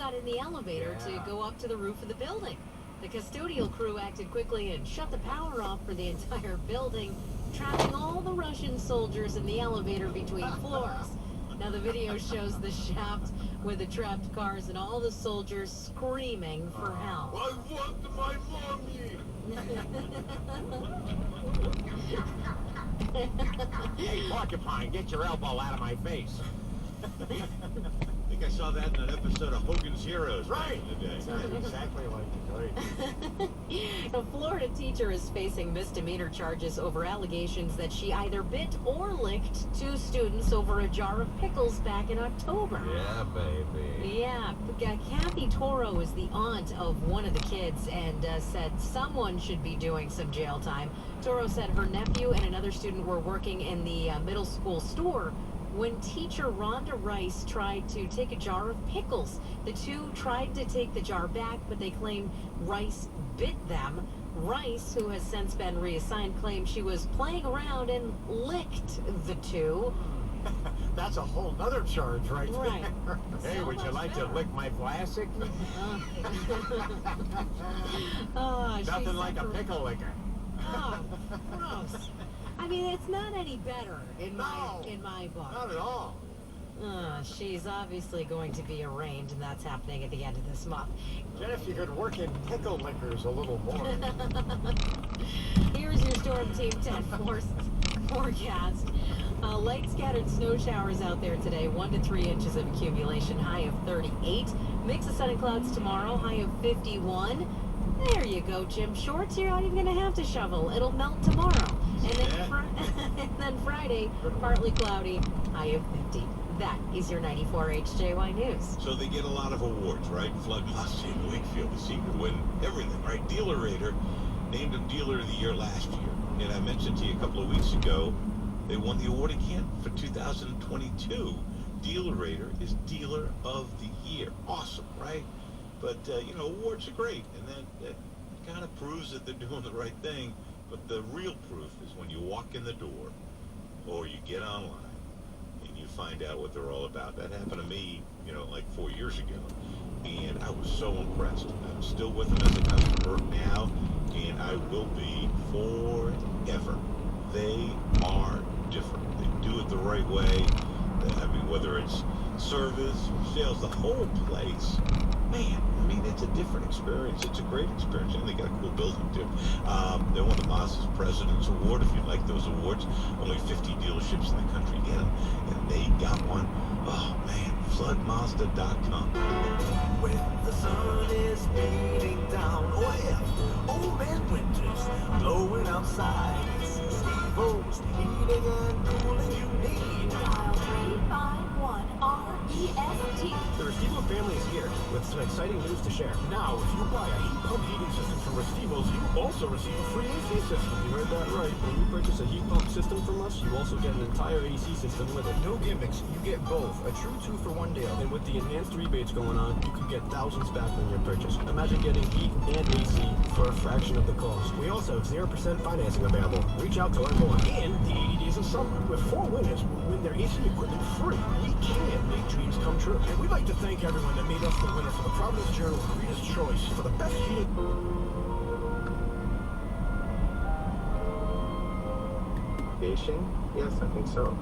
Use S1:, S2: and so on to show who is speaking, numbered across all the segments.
S1: got in the elevator to go up to the roof of the building. The custodial crew acted quickly and shut the power off for the entire building, trapping all the Russian soldiers in the elevator between floors. Now the video shows the shaft with the trapped cars and all the soldiers screaming for help.
S2: I want my mommy!
S3: Hey, porcupine, get your elbow out of my face.
S2: I think I saw that in an episode of Hogan's Heroes back in the day.
S3: Sounded exactly like it, right?
S1: A Florida teacher is facing misdemeanor charges over allegations that she either bit or licked two students over a jar of pickles back in October.
S2: Yeah, baby.
S1: Yeah, Kathy Toro is the aunt of one of the kids and said someone should be doing some jail time. Toro said her nephew and another student were working in the middle school store when teacher Rhonda Rice tried to take a jar of pickles. The two tried to take the jar back, but they claimed Rice bit them. Rice, who has since been reassigned, claimed she was playing around and licked the two.
S3: That's a whole nother charge right there.
S1: Hey,
S3: So
S1: would you like to
S3: lick my plastic?
S1: Nothing
S3: like a pickle licker.
S1: Oh, gross. I mean, it's not any better in my book.
S3: Not at all.
S1: She's obviously going to be arraigned, and that's happening at the end of this month.
S3: Jeff, you could work in pickle lickers a little more.
S1: Here's your Storm Team 10 forecast. Light scattered snow showers out there today, 1 to 3 inches of accumulation, high of 38. Mix of sun and clouds tomorrow, high of 51. There you go, Jim Shorts. You're not even going to have to shovel. It'll melt tomorrow. And then Friday, partly cloudy, high of 50. That is your 94 HJY News.
S2: So they get a lot of awards, right? Flood Moss in Wakefield. They seem to win everything, right? Dealer Rater named him Dealer of the Year last year. And I mentioned to you a couple of weeks ago, they won the award again for 2022. Dealer Rater is Dealer of the Year. Awesome, right? But, awards are great, and that kind of proves that they're doing the right thing. But the real proof is when you walk in the door or you get online and you find out what they're all about. That happened to me, like 4 years ago, and I was so impressed. I'm still with them as a customer now, and I will be forever. They are different. They do it the right way. I mean, whether it's service or sales, the whole place, man, I mean, it's a different experience. It's a great experience, and they got a cool building, too. They won the Mazda's President's Award. If you like those awards, only 50 dealerships in the country get them, and they got one. Oh, man, floodmazda.com.
S4: When the sun is beating down, oh yeah, old man Winter's blowing outside. It's Steve-O's heating and cooling you need.
S5: Dial 351 REST.
S6: The Restivo family is here with some exciting news to share. Now, if you buy a heat pump heating system from Restivo's, you also receive a free AC system. You heard that right. When you purchase a heat pump system from us, you also get an entire AC system with it. No gimmicks. You get both. A true 2-for-1 deal. And with the enhanced rebates going on, you could get thousands back on your purchase. Imagine getting heat and AC for a fraction of the cost. We also have 0% financing available. Reach out to learn more. And the 80 days of summer, with 4 winners will win their AC equipment free. We can make dreams come true. And we'd like to thank everyone that made us the winner for the Providence Journal's Reader's Choice for the best heating.
S3: Fishing? Yes, I think so.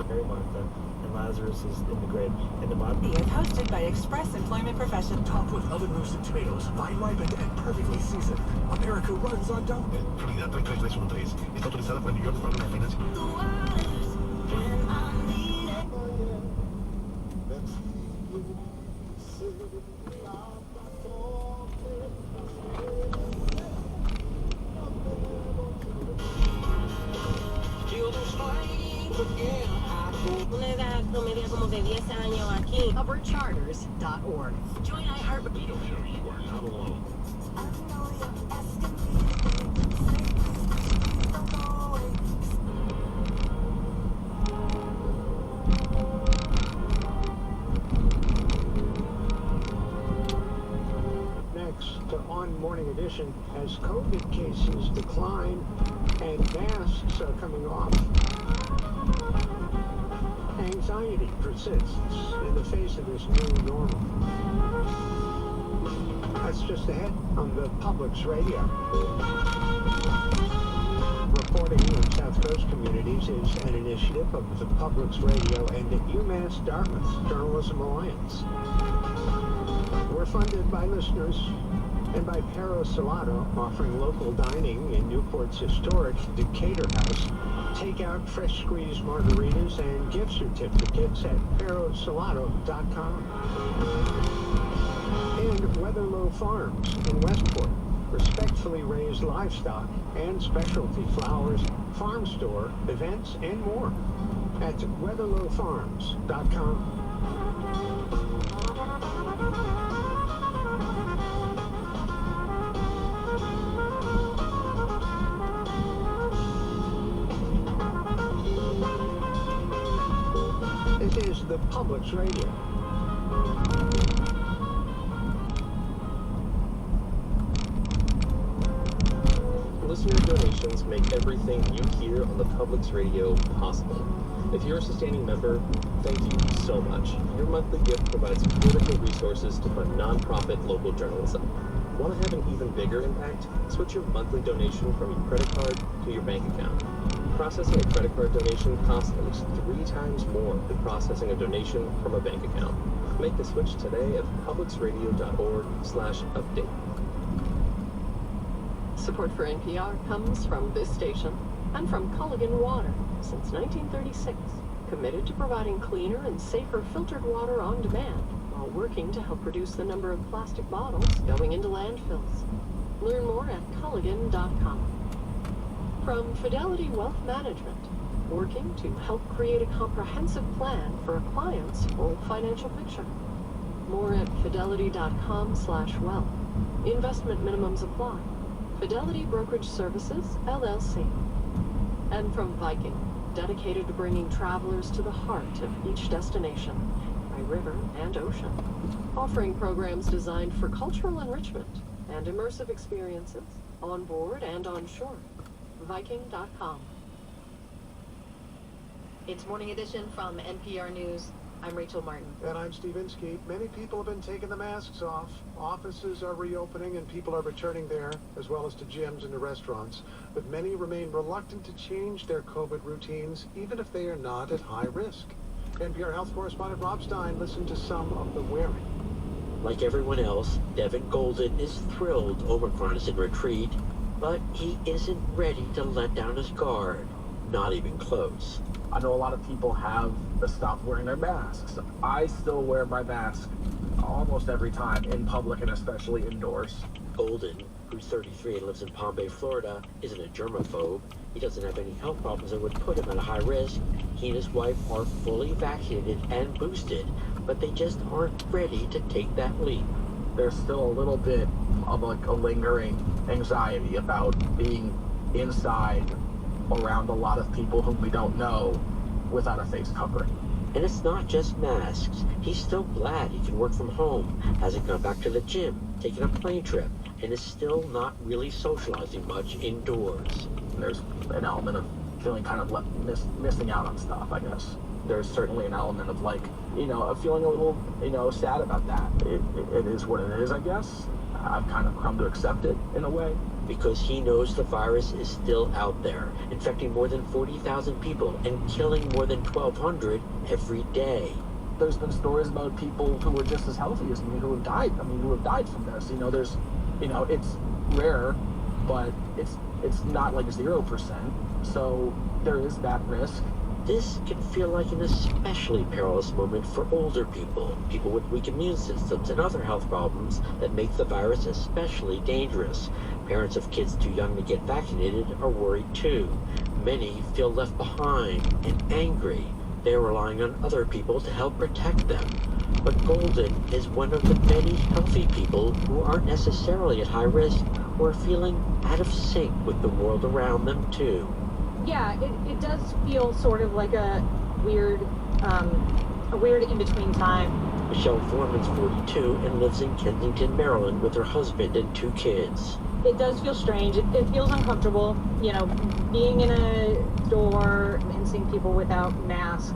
S3: Very Martha. And Lazarus is in the grid. And the bottom.
S7: Is hosted by Express Employment Professional.
S6: Topped with oven roasted tomatoes, vine ripened and perfectly seasoned. America runs on dough.
S4: Unidad 3313. Está autorizada por el New York Department of Finance.
S5: Promedio como de 10 años aquí.
S1: Covercharters.org. Join iHeart.
S2: You are not alone.
S6: Next on Morning Edition, as COVID cases decline and masks are coming off,
S8: anxiety persists in the face of this new normal. That's just ahead on the Public's radio. Reporting in South Coast communities is an initiative of the Public's radio and the UMass Dartmouth Journalism Alliance. We're funded by listeners and by Perro Salado, offering local dining in Newport's historic Decatur House, takeout fresh squeezed margaritas and gift certificates at perrosalado.com. And Weatherlow Farms in Westport, respectfully raised livestock and specialty flowers, farm store, events, and more at weatherlowfarms.com. This is the Public's radio.
S9: Listener donations make everything you hear on the Public's radio possible. If you're a sustaining member, thank you so much. Your monthly gift provides critical resources to fund nonprofit local journalism. Want to have an even bigger impact? Switch your monthly donation from your credit card to your bank account. Processing a credit card donation costs at least 3 times more than processing a donation from a bank account. Make the switch today at publicsradio.org/update.
S10: Support for NPR comes from this station and from Culligan Water since 1936, committed to providing cleaner and safer filtered water on demand while working to help reduce the number of plastic bottles going into landfills. Learn more at culligan.com. From Fidelity Wealth Management, working to help create a comprehensive plan for a client's full financial picture. More at fidelity.com/wealth. Investment minimums apply. Fidelity Brokerage Services, LLC. And from Viking, dedicated to bringing travelers to the heart of each destination, by river and ocean. Offering programs designed for cultural enrichment and immersive experiences, on board and on shore. Viking.com.
S1: It's Morning Edition from NPR News. I'm Rachel Martin.
S8: And I'm Steve Inskeep. Many people have been taking the masks off. Offices are reopening and people are returning there, as well as to gyms and to restaurants. But many remain reluctant to change their COVID routines, even if they are not at high risk. NPR health correspondent Rob Stein listened to some of the wearing.
S11: Like everyone else, Devin Golden is thrilled Omicron is in retreat, but he isn't ready to let down his guard. Not even close.
S3: I know a lot of people have stopped wearing their masks. I still wear my mask almost every time in public and especially indoors.
S11: Golden, who's 33 and lives in Palm Bay, Florida, isn't a germaphobe. He doesn't have any health problems that would put him at a high risk. He and his wife are fully vaccinated and boosted, but they just aren't ready to take that leap.
S3: There's still a little bit of a lingering anxiety about being inside around a lot of people whom we don't know without a face covering.
S11: And it's not just masks. He's still glad he can work from home, hasn't gone back to the gym, taken a plane trip, and is still not really socializing much indoors.
S3: There's an element of feeling kind of missing out on stuff, I guess. There's certainly an element of of feeling a little, sad about that. It is what it is, I guess. I've kind of come to accept it in a way.
S11: Because he knows the virus is still out there, infecting more than 40,000 people and killing more than 1,200 every day.
S3: There's been stories about people who were just as healthy as me who have died. Who have died from this. It's rare, but it's not like 0%. So there is that risk.
S11: This can feel like an especially perilous moment for older people, people with weak immune systems and other health problems that make the virus especially dangerous. Parents of kids too young to get vaccinated are worried too. Many feel left behind and angry. They're relying on other people to help protect them. But Golden is one of the many healthy people who aren't necessarily at high risk or feeling out of sync with the world around them too.
S12: Yeah, it does feel sort of like a weird in-between time.
S11: Michelle Foreman's 42 and lives in Kensington, Maryland with her husband and 2 kids.
S12: It does feel strange. It feels uncomfortable, being in a store and seeing people without masks.